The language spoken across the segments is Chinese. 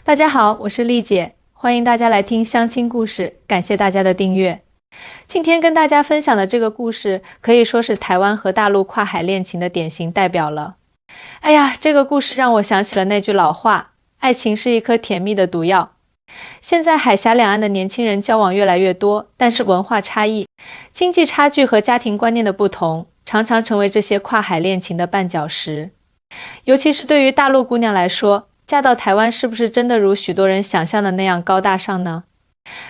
大家好，我是丽姐，欢迎大家来听相亲故事，感谢大家的订阅。今天跟大家分享的这个故事，可以说是台湾和大陆跨海恋情的典型代表了。哎呀，这个故事让我想起了那句老话，爱情是一颗甜蜜的毒药。现在海峡两岸的年轻人交往越来越多，但是文化差异、经济差距和家庭观念的不同，常常成为这些跨海恋情的绊脚石。尤其是对于大陆姑娘来说，嫁到台湾是不是真的如许多人想象的那样高大上呢？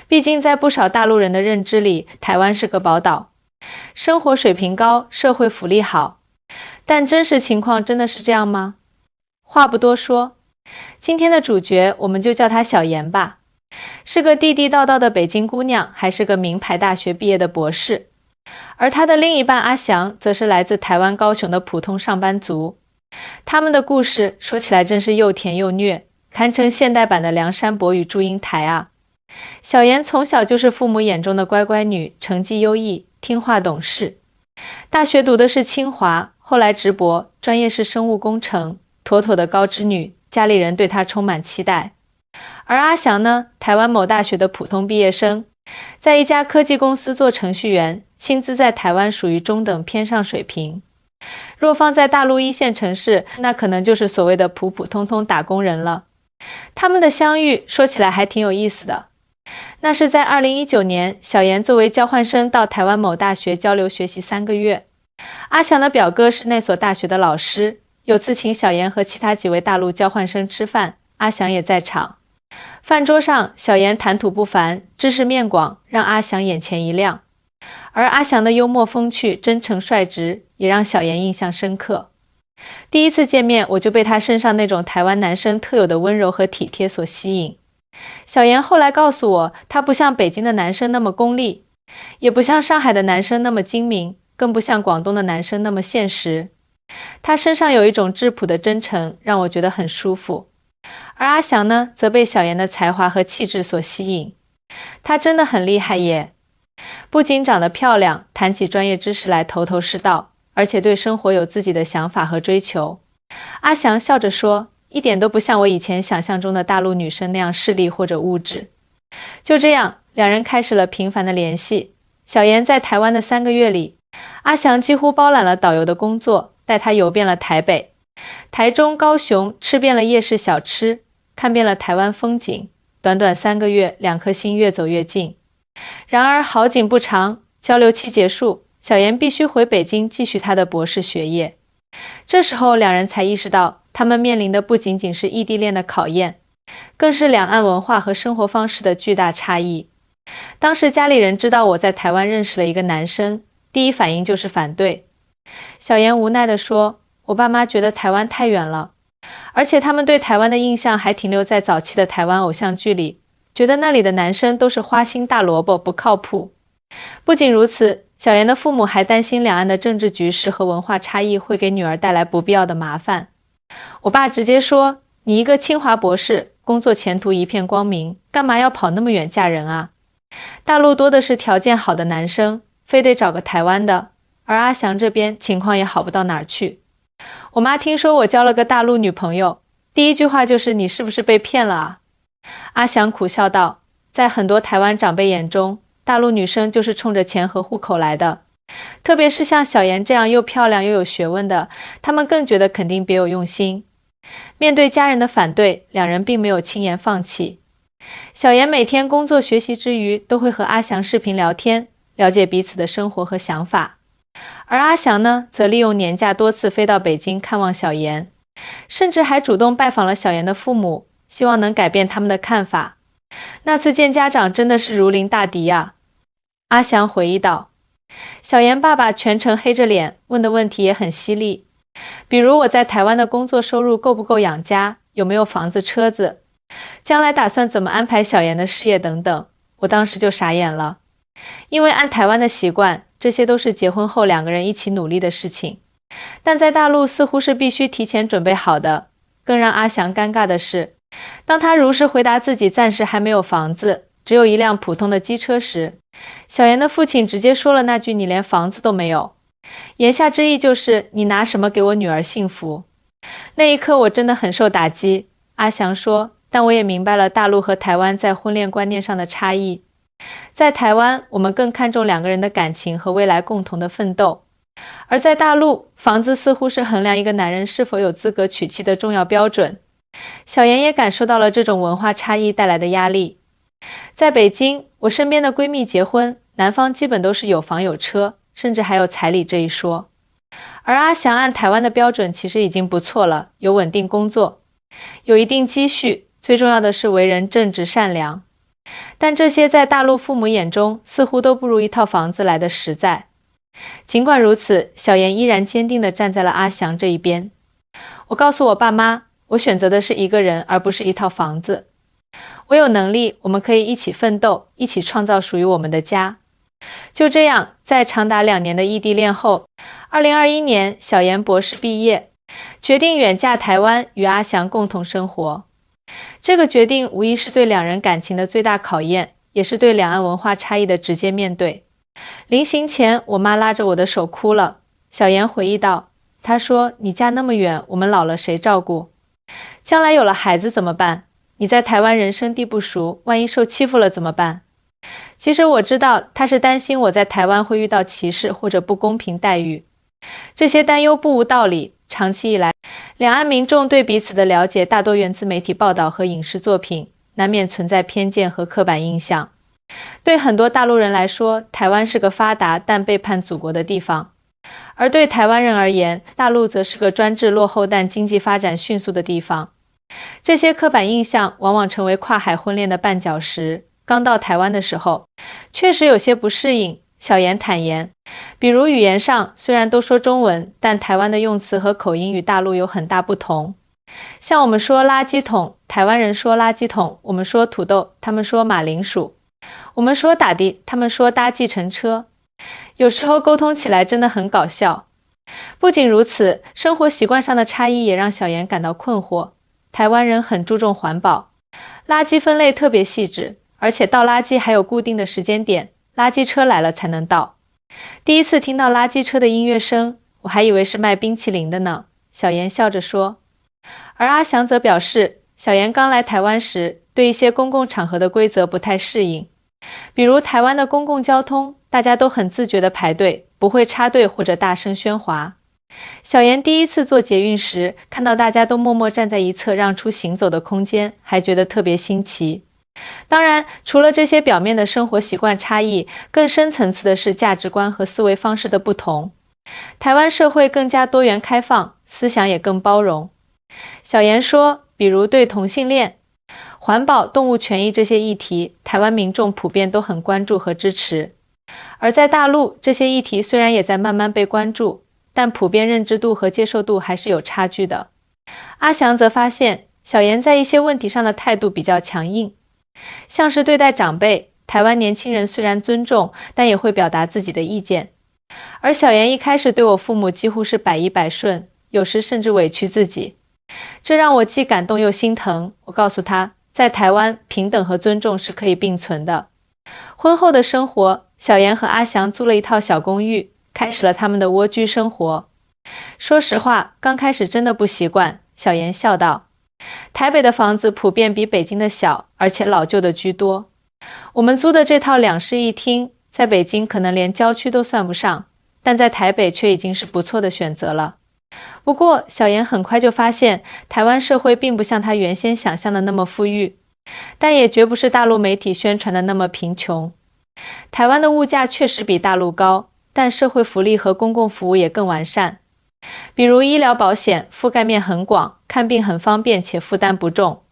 毕竟在不少大陆人的认知里，台湾是个宝岛，生活水平高，社会福利好。但真实情况真的是这样吗？话不多说，今天的主角我们就叫她小妍吧，是个地地道道的北京姑娘，还是个名牌大学毕业的博士。而她的另一半阿翔，则是来自台湾高雄的普通上班族。他们的故事说起来真是又甜又虐，堪称现代版的梁山伯与祝英台啊。小妍从小就是父母眼中的乖乖女，成绩优异，听话懂事。大学读的是清华，后来直博，专业是生物工程，妥妥的高知女，家里人对她充满期待。而阿翔呢，台湾某大学的普通毕业生，在一家科技公司做程序员，薪资在台湾属于中等偏上水平。若放在大陆一线城市，那可能就是所谓的普普通通打工人了。他们的相遇说起来还挺有意思的。那是在2019年，小妍作为交换生到台湾某大学交流学习3个月。阿翔的表哥是那所大学的老师，有次请小妍和其他几位大陆交换生吃饭，阿翔也在场。饭桌上，小妍谈吐不凡，知识面广，让阿翔眼前一亮。而阿翔的幽默风趣、真诚率直，也让小妍印象深刻。第一次见面，我就被他身上那种台湾男生特有的温柔和体贴所吸引。小妍后来告诉我，他不像北京的男生那么功利，也不像上海的男生那么精明，更不像广东的男生那么现实。他身上有一种质朴的真诚，让我觉得很舒服。而阿翔呢，则被小妍的才华和气质所吸引。他真的很厉害耶！不仅长得漂亮，谈起专业知识来头头是道，而且对生活有自己的想法和追求。阿翔笑着说，一点都不像我以前想象中的大陆女生那样势利或者物质。就这样，两人开始了频繁的联系。小妍在台湾的3个月里，阿翔几乎包揽了导游的工作，带她游遍了台北、台中、高雄，吃遍了夜市小吃，看遍了台湾风景。短短3个月，两颗心越走越近。然而好景不长，交流期结束，小妍必须回北京继续她的博士学业。这时候两人才意识到，他们面临的不仅仅是异地恋的考验，更是两岸文化和生活方式的巨大差异。当时家里人知道我在台湾认识了一个男生，第一反应就是反对。小妍无奈地说，我爸妈觉得台湾太远了，而且他们对台湾的印象还停留在早期的台湾偶像剧里，觉得那里的男生都是花心大萝卜，不靠谱。不仅如此，小妍的父母还担心两岸的政治局势和文化差异会给女儿带来不必要的麻烦。我爸直接说，你一个清华博士，工作前途一片光明，干嘛要跑那么远嫁人啊？大陆多的是条件好的男生，非得找个台湾的，而阿翔这边情况也好不到哪儿去。我妈听说我交了个大陆女朋友，第一句话就是你是不是被骗了啊？阿翔苦笑道，在很多台湾长辈眼中，大陆女生就是冲着钱和户口来的，特别是像小妍这样又漂亮又有学问的，他们更觉得肯定别有用心。面对家人的反对，两人并没有轻言放弃。小妍每天工作学习之余，都会和阿翔视频聊天，了解彼此的生活和想法。而阿翔呢，则利用年假多次飞到北京看望小妍，甚至还主动拜访了小妍的父母，希望能改变他们的看法。那次见家长真的是如临大敌啊。阿翔回忆道，小妍爸爸全程黑着脸，问的问题也很犀利，比如我在台湾的工作收入够不够养家，有没有房子车子，将来打算怎么安排小妍的事业等等。我当时就傻眼了，因为按台湾的习惯，这些都是结婚后两个人一起努力的事情，但在大陆似乎是必须提前准备好的。更让阿翔尴尬的是，当他如实回答自己暂时还没有房子，只有一辆普通的机车时，小妍的父亲直接说了那句你连房子都没有，言下之意就是你拿什么给我女儿幸福。那一刻我真的很受打击。阿翔说，但我也明白了大陆和台湾在婚恋观念上的差异。在台湾，我们更看重两个人的感情和未来共同的奋斗，而在大陆，房子似乎是衡量一个男人是否有资格娶妻的重要标准。小妍也感受到了这种文化差异带来的压力。在北京，我身边的闺蜜结婚，男方基本都是有房有车，甚至还有彩礼这一说。而阿翔按台湾的标准其实已经不错了，有稳定工作，有一定积蓄，最重要的是为人正直善良。但这些在大陆父母眼中似乎都不如一套房子来的实在。尽管如此，小妍依然坚定地站在了阿翔这一边。我告诉我爸妈，我选择的是一个人，而不是一套房子。我有能力，我们可以一起奋斗，一起创造属于我们的家。就这样，在长达2年的异地恋后，2021年，小妍博士毕业，决定远嫁台湾，与阿翔共同生活。这个决定无疑是对两人感情的最大考验，也是对两岸文化差异的直接面对。临行前，我妈拉着我的手哭了。小妍回忆道，她说，你嫁那么远，我们老了谁照顾？将来有了孩子怎么办？你在台湾人生地不熟，万一受欺负了怎么办？其实我知道，她是担心我在台湾会遇到歧视或者不公平待遇。这些担忧不无道理，长期以来，两岸民众对彼此的了解大多源自媒体报道和影视作品，难免存在偏见和刻板印象。对很多大陆人来说，台湾是个发达但背叛祖国的地方，而对台湾人而言，大陆则是个专制落后但经济发展迅速的地方。这些刻板印象往往成为跨海婚恋的绊脚石。刚到台湾的时候，确实有些不适应。小妍坦言，比如语言上虽然都说中文，但台湾的用词和口音与大陆有很大不同。像我们说垃圾桶，台湾人说垃圾桶；我们说土豆，他们说马铃薯；我们说打的，他们说搭计程车。有时候沟通起来真的很搞笑。不仅如此，生活习惯上的差异也让小妍感到困惑。台湾人很注重环保，垃圾分类特别细致，而且倒垃圾还有固定的时间点，垃圾车来了才能倒。第一次听到垃圾车的音乐声，我还以为是卖冰淇淋的呢，小妍笑着说。而阿翔则表示，小妍刚来台湾时，对一些公共场合的规则不太适应。比如台湾的公共交通，大家都很自觉地排队，不会插队或者大声喧哗。小妍第一次坐捷运时，看到大家都默默站在一侧让出行走的空间，还觉得特别新奇。当然，除了这些表面的生活习惯差异，更深层次的是价值观和思维方式的不同。台湾社会更加多元开放，思想也更包容。小妍说，比如对同性恋、环保、动物权益这些议题，台湾民众普遍都很关注和支持。而在大陆，这些议题虽然也在慢慢被关注，但普遍认知度和接受度还是有差距的。阿翔则发现，小妍在一些问题上的态度比较强硬，像是对待长辈，台湾年轻人虽然尊重，但也会表达自己的意见。而小妍一开始对我父母几乎是百依百顺，有时甚至委屈自己，这让我既感动又心疼。我告诉他，在台湾，平等和尊重是可以并存的。婚后的生活，小妍和阿翔租了一套小公寓，开始了他们的蜗居生活。说实话，刚开始真的不习惯，小妍笑道。台北的房子普遍比北京的小，而且老旧的居多。我们租的这套2室1厅，在北京可能连郊区都算不上，但在台北却已经是不错的选择了。不过，小妍很快就发现，台湾社会并不像她原先想象的那么富裕，但也绝不是大陆媒体宣传的那么贫穷。台湾的物价确实比大陆高，但社会福利和公共服务也更完善。比如医疗保险覆盖面很广，看病很方便且负担不重。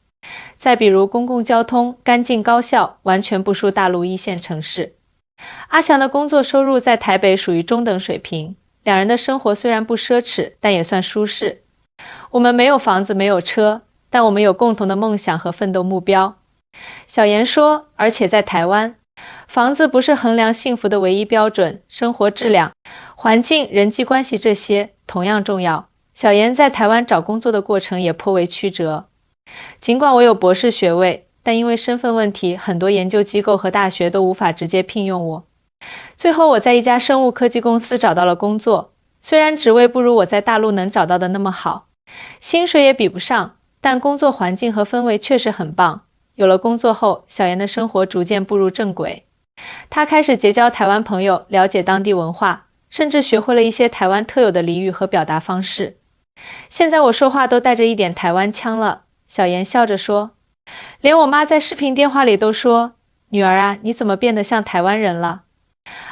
再比如公共交通干净高效，完全不输大陆1线城市。阿翔的工作收入在台北属于中等水平，两人的生活虽然不奢侈，但也算舒适。我们没有房子，没有车，但我们有共同的梦想和奋斗目标。小妍说，而且在台湾，房子不是衡量幸福的唯一标准，生活质量、环境、人际关系这些同样重要。小妍在台湾找工作的过程也颇为曲折。尽管我有博士学位，但因为身份问题，很多研究机构和大学都无法直接聘用我。最后我在一家生物科技公司找到了工作，虽然职位不如我在大陆能找到的那么好，薪水也比不上，但工作环境和氛围确实很棒。有了工作后，小妍的生活逐渐步入正轨。她开始结交台湾朋友，了解当地文化，甚至学会了一些台湾特有的俚语和表达方式。现在我说话都带着一点台湾腔了，小妍笑着说。连我妈在视频电话里都说：“女儿啊，你怎么变得像台湾人了？”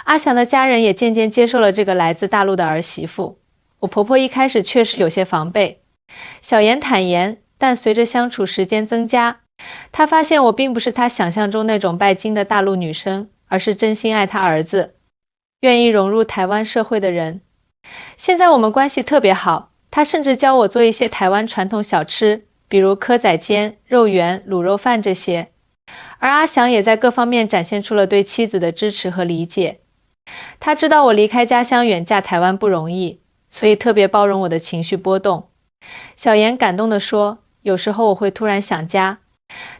阿翔的家人也渐渐接受了这个来自大陆的儿媳妇。我婆婆一开始确实有些防备，小妍坦言，但随着相处时间增加，她发现我并不是她想象中那种拜金的大陆女生，而是真心爱她儿子，愿意融入台湾社会的人。现在我们关系特别好，她甚至教我做一些台湾传统小吃，比如蚵仔煎、肉圆、卤肉饭这些。而阿翔也在各方面展现出了对妻子的支持和理解。他知道我离开家乡远嫁台湾不容易，所以特别包容我的情绪波动。小妍感动地说，有时候我会突然想家，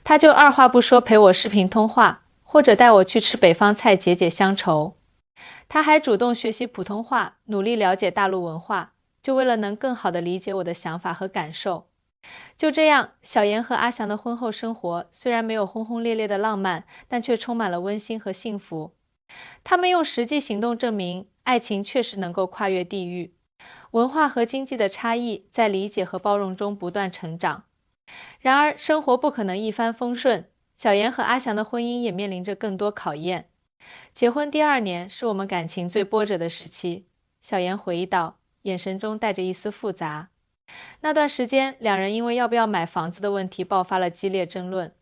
他就二话不说陪我视频通话，或者带我去吃北方菜解解乡愁。他还主动学习普通话，努力了解大陆文化，就为了能更好地理解我的想法和感受。就这样，小妍和阿翔的婚后生活虽然没有轰轰烈烈的浪漫，但却充满了温馨和幸福。他们用实际行动证明，爱情确实能够跨越地域。文化和经济的差异在理解和包容中不断成长。然而，生活不可能一帆风顺，小妍和阿翔的婚姻也面临着更多考验。结婚第2年是我们感情最波折的时期，小妍回忆道，眼神中带着一丝复杂。那段时间，两人因为要不要买房子的问题爆发了激烈争论。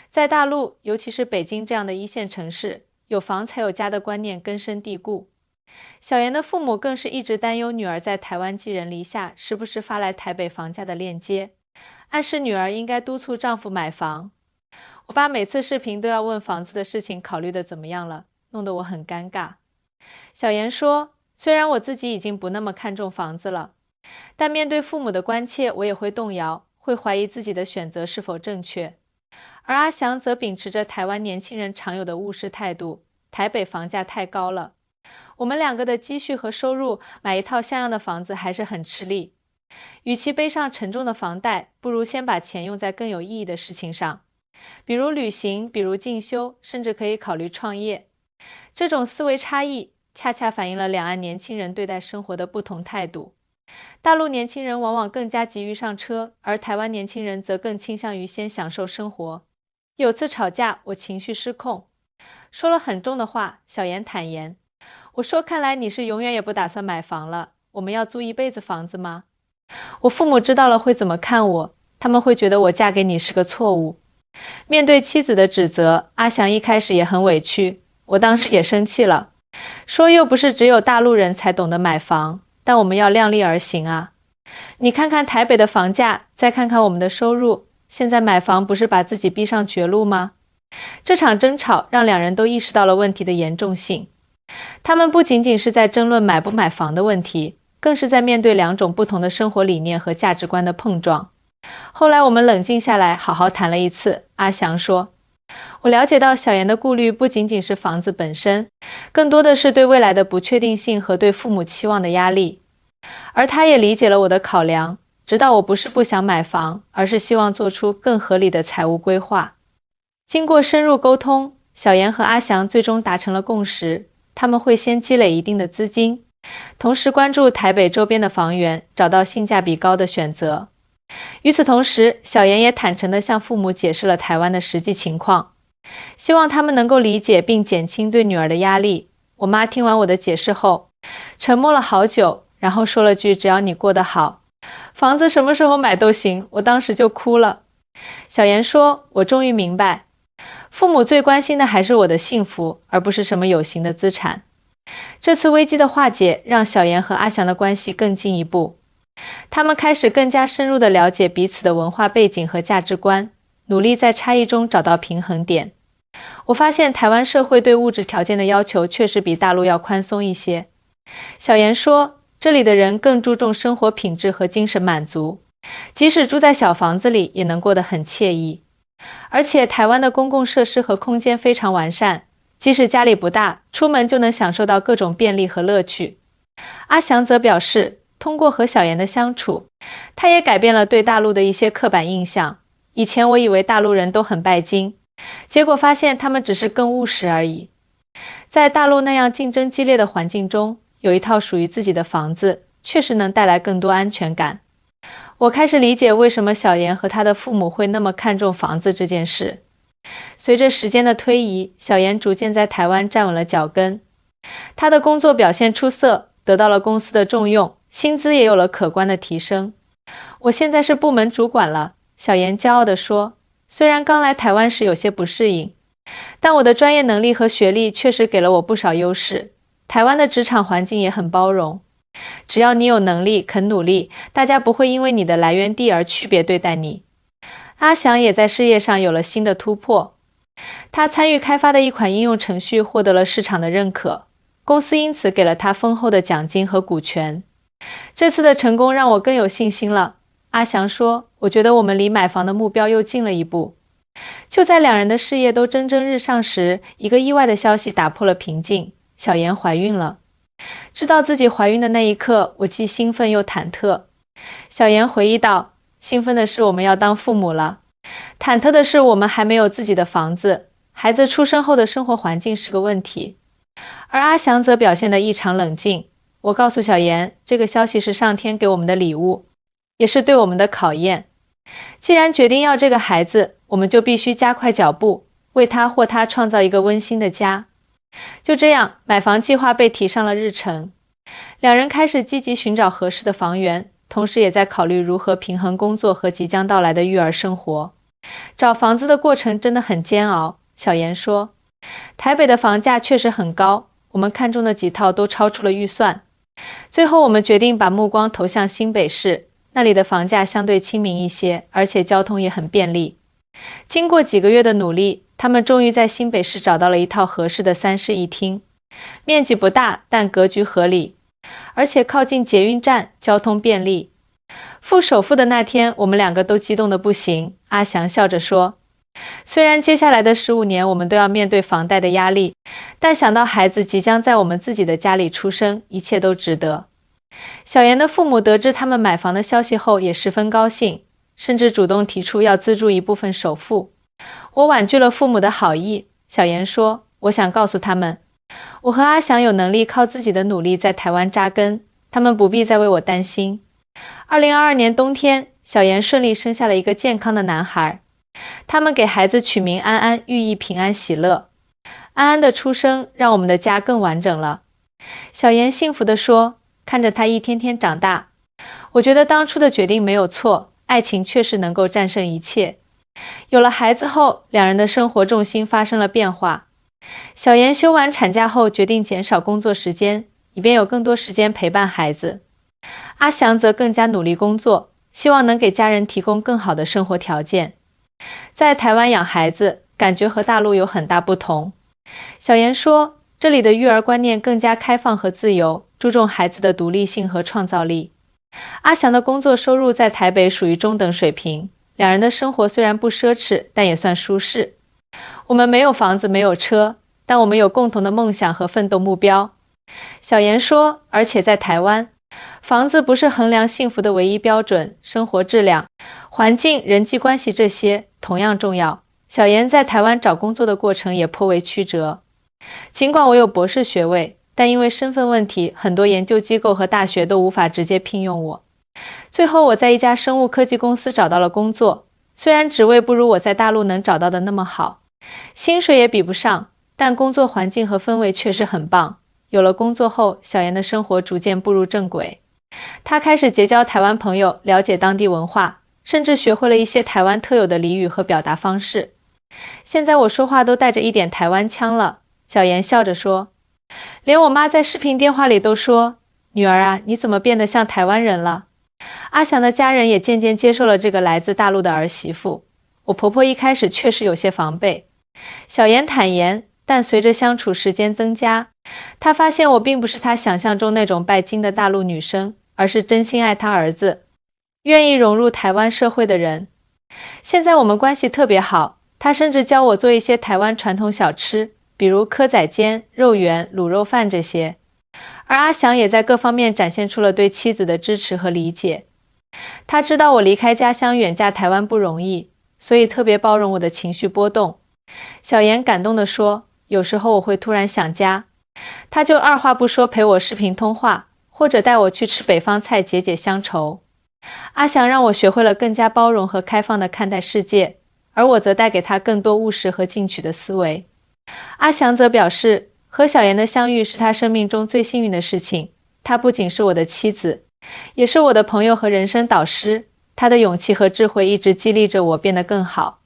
在大陆，尤其是北京这样的一线城市，有房才有家的观念根深蒂固。小妍的父母更是一直担忧女儿在台湾寄人篱下，时不时发来台北房价的链接，暗示女儿应该督促丈夫买房。我爸每次视频都要问房子的事情考虑的怎么样了，弄得我很尴尬。小妍说，虽然我自己已经不那么看重房子了，但面对父母的关切，我也会动摇，会怀疑自己的选择是否正确。而阿翔则秉持着台湾年轻人常有的务实态度，台北房价太高了，我们2个的积蓄和收入买一套像样的房子还是很吃力。与其背上沉重的房贷，不如先把钱用在更有意义的事情上，比如旅行，比如进修，甚至可以考虑创业。这种思维差异恰恰反映了两岸年轻人对待生活的不同态度。大陆年轻人往往更加急于上车，而台湾年轻人则更倾向于先享受生活。有次吵架，我情绪失控，说了很重的话。小妍坦言，我说看来你是永远也不打算买房了，我们要租一辈子房子吗？我父母知道了会怎么看我？他们会觉得我嫁给你是个错误。面对妻子的指责，阿翔一开始也很委屈，我当时也生气了，说又不是只有大陆人才懂得买房，但我们要量力而行啊！你看看台北的房价，再看看我们的收入，现在买房不是把自己逼上绝路吗？这场争吵让两人都意识到了问题的严重性。他们不仅仅是在争论买不买房的问题，更是在面对2种不同的生活理念和价值观的碰撞。后来我们冷静下来，好好谈了一次。阿翔说，我了解到小妍的顾虑不仅仅是房子本身，更多的是对未来的不确定性和对父母期望的压力。而他也理解了我的考量，知道我不是不想买房，而是希望做出更合理的财务规划。经过深入沟通，小妍和阿翔最终达成了共识，他们会先积累一定的资金，同时关注台北周边的房源，找到性价比高的选择。与此同时，小妍也坦诚地向父母解释了台湾的实际情况，希望他们能够理解并减轻对女儿的压力。我妈听完我的解释后，沉默了好久，然后说了句只要你过得好，房子什么时候买都行。我当时就哭了。小妍说，我终于明白，父母最关心的还是我的幸福，而不是什么有形的资产。这次危机的化解让小妍和阿翔的关系更进一步，他们开始更加深入地了解彼此的文化背景和价值观，努力在差异中找到平衡点。我发现台湾社会对物质条件的要求确实比大陆要宽松一些。小妍说，这里的人更注重生活品质和精神满足，即使住在小房子里也能过得很惬意。而且台湾的公共设施和空间非常完善，即使家里不大，出门就能享受到各种便利和乐趣。阿翔则表示，通过和小妍的相处，他也改变了对大陆的一些刻板印象。以前我以为大陆人都很拜金，结果发现他们只是更务实而已。在大陆那样竞争激烈的环境中，有一套属于自己的房子，确实能带来更多安全感。我开始理解为什么小妍和她的父母会那么看重房子这件事。随着时间的推移，小妍逐渐在台湾站稳了脚跟。她的工作表现出色，得到了公司的重用，薪资也有了可观的提升。我现在是部门主管了，小妍骄傲地说。虽然刚来台湾时有些不适应，但我的专业能力和学历确实给了我不少优势。台湾的职场环境也很包容，只要你有能力、肯努力，大家不会因为你的来源地而区别对待你。阿翔也在事业上有了新的突破，他参与开发的一款应用程序获得了市场的认可，公司因此给了他丰厚的奖金和股权。这次的成功让我更有信心了。阿翔说，我觉得我们离买房的目标又近了一步。就在两人的事业都蒸蒸日上时，一个意外的消息打破了平静，小妍怀孕了。知道自己怀孕的那一刻，我既兴奋又忐忑。小妍回忆道，兴奋的是我们要当父母了，忐忑的是我们还没有自己的房子，孩子出生后的生活环境是个问题。而阿翔则表现得异常冷静。我告诉小妍，这个消息是上天给我们的礼物，也是对我们的考验。既然决定要这个孩子，我们就必须加快脚步，为他或她创造一个温馨的家。就这样，买房计划被提上了日程。两人开始积极寻找合适的房源，同时也在考虑如何平衡工作和即将到来的育儿生活。找房子的过程真的很煎熬，小妍说。台北的房价确实很高，我们看中的几套都超出了预算。最后我们决定把目光投向新北市，那里的房价相对亲民一些，而且交通也很便利。经过几个月的努力，他们终于在新北市找到了一套合适的3室1厅，面积不大，但格局合理，而且靠近捷运站，交通便利。付首付的那天，我们两个都激动得不行。阿翔笑着说，虽然接下来的15年我们都要面对房贷的压力，但想到孩子即将在我们自己的家里出生，一切都值得。小妍的父母得知他们买房的消息后也十分高兴，甚至主动提出要资助一部分首付。我婉拒了父母的好意，小妍说，我想告诉他们，我和阿翔有能力靠自己的努力在台湾扎根，他们不必再为我担心。2022年冬天，小妍顺利生下了一个健康的男孩，他们给孩子取名安安，寓意平安喜乐。安安的出生让我们的家更完整了。小妍幸福地说，看着他一天天长大，我觉得当初的决定没有错，爱情确实能够战胜一切。有了孩子后，两人的生活重心发生了变化。小妍休完产假后决定减少工作时间，以便有更多时间陪伴孩子。阿翔则更加努力工作，希望能给家人提供更好的生活条件。在台湾养孩子，感觉和大陆有很大不同。小妍说，这里的育儿观念更加开放和自由，注重孩子的独立性和创造力。阿翔的工作收入在台北属于中等水平，两人的生活虽然不奢侈，但也算舒适。我们没有房子，没有车，但我们有共同的梦想和奋斗目标。小妍说，而且在台湾，房子不是衡量幸福的唯一标准，生活质量、环境、人际关系这些同样重要。小妍在台湾找工作的过程也颇为曲折。尽管我有博士学位，但因为身份问题，很多研究机构和大学都无法直接聘用我。最后我在一家生物科技公司找到了工作，虽然职位不如我在大陆能找到的那么好，薪水也比不上，但工作环境和氛围确实很棒。有了工作后，小妍的生活逐渐步入正轨。她开始结交台湾朋友，了解当地文化，甚至学会了一些台湾特有的俚语和表达方式。现在我说话都带着一点台湾腔了，小妍笑着说。连我妈在视频电话里都说，女儿啊，你怎么变得像台湾人了？阿翔的家人也渐渐接受了这个来自大陆的儿媳妇。我婆婆一开始确实有些防备。小妍坦言，但随着相处时间增加，她发现我并不是她想象中那种拜金的大陆女生，而是真心爱她儿子，愿意融入台湾社会的人。现在我们关系特别好，她甚至教我做一些台湾传统小吃，比如蚵仔煎、肉圆、卤肉饭这些。而阿翔也在各方面展现出了对妻子的支持和理解。他知道我离开家乡远嫁台湾不容易，所以特别包容我的情绪波动。小妍感动地说，有时候我会突然想家，他就二话不说陪我视频通话，或者带我去吃北方菜解解乡愁。阿翔让我学会了更加包容和开放地看待世界，而我则带给他更多务实和进取的思维。阿翔则表示，和小妍的相遇是他生命中最幸运的事情。她不仅是我的妻子，也是我的朋友和人生导师。她的勇气和智慧一直激励着我变得更好。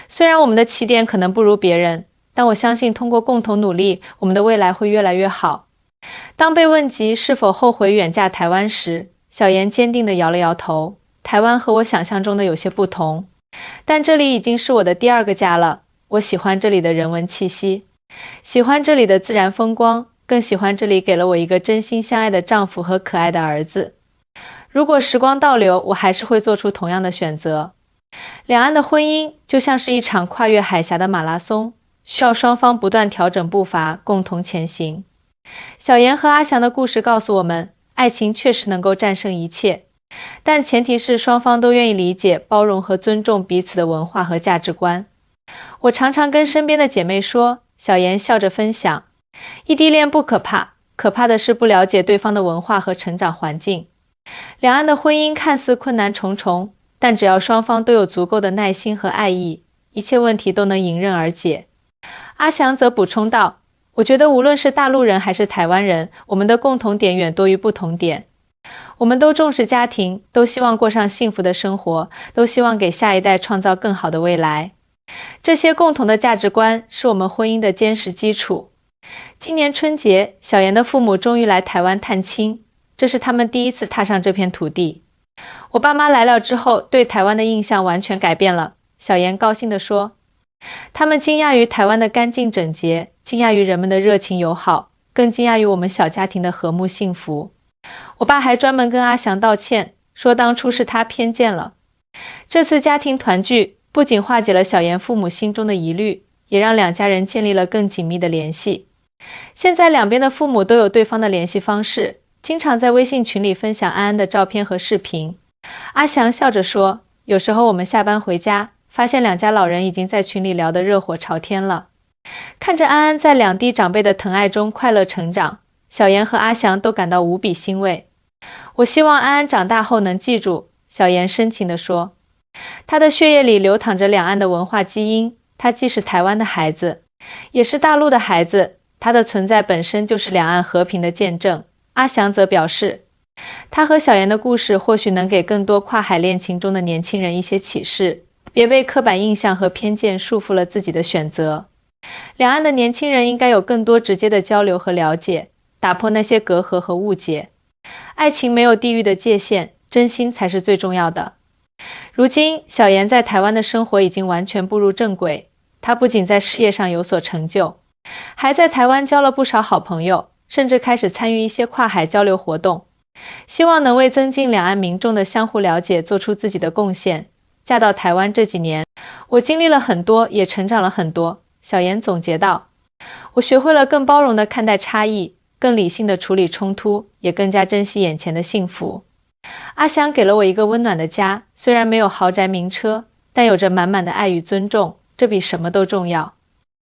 虽然我们的起点可能不如别人，但我相信通过共同努力，我们的未来会越来越好。当被问及是否后悔远嫁台湾时，小妍坚定地摇了摇头。台湾和我想象中的有些不同，但这里已经是我的第二个家了。我喜欢这里的人文气息，喜欢这里的自然风光，更喜欢这里给了我一个真心相爱的丈夫和可爱的儿子。如果时光倒流，我还是会做出同样的选择。两岸的婚姻就像是一场跨越海峡的马拉松，需要双方不断调整步伐，共同前行。小妍和阿翔的故事告诉我们，爱情确实能够战胜一切，但前提是双方都愿意理解、包容和尊重彼此的文化和价值观。我常常跟身边的姐妹说，小妍笑着分享，异地恋不可怕，可怕的是不了解对方的文化和成长环境。两岸的婚姻看似困难重重，但只要双方都有足够的耐心和爱意，一切问题都能迎刃而解。阿翔则补充道，我觉得无论是大陆人还是台湾人，我们的共同点远多于不同点。我们都重视家庭，都希望过上幸福的生活，都希望给下一代创造更好的未来。这些共同的价值观是我们婚姻的坚实基础。今年春节，小妍的父母终于来台湾探亲，这是他们第一次踏上这片土地。我爸妈来了之后，对台湾的印象完全改变了。小妍高兴地说，他们惊讶于台湾的干净整洁，惊讶于人们的热情友好，更惊讶于我们小家庭的和睦幸福。我爸还专门跟阿翔道歉，说当初是他偏见了。这次家庭团聚不仅化解了小妍父母心中的疑虑，也让两家人建立了更紧密的联系。现在两边的父母都有对方的联系方式，经常在微信群里分享安安的照片和视频。阿翔笑着说，有时候我们下班回家，发现两家老人已经在群里聊得热火朝天了。看着安安在两地长辈的疼爱中快乐成长，小妍和阿翔都感到无比欣慰。我希望安安长大后能记住，小妍深情地说，她的血液里流淌着两岸的文化基因，她既是台湾的孩子，也是大陆的孩子，她的存在本身就是两岸和平的见证。阿翔则表示，他和小妍的故事或许能给更多跨海恋情中的年轻人一些启示，别被刻板印象和偏见束缚了自己的选择。两岸的年轻人应该有更多直接的交流和了解，打破那些隔阂和误解。爱情没有地域的界限，真心才是最重要的。如今，小妍在台湾的生活已经完全步入正轨，她不仅在事业上有所成就，还在台湾交了不少好朋友，甚至开始参与一些跨海交流活动，希望能为增进两岸民众的相互了解做出自己的贡献。嫁到台湾这几年，我经历了很多，也成长了很多。小妍总结道，我学会了更包容地看待差异，更理性地处理冲突，也更加珍惜眼前的幸福。阿翔给了我一个温暖的家，虽然没有豪宅名车，但有着满满的爱与尊重，这比什么都重要。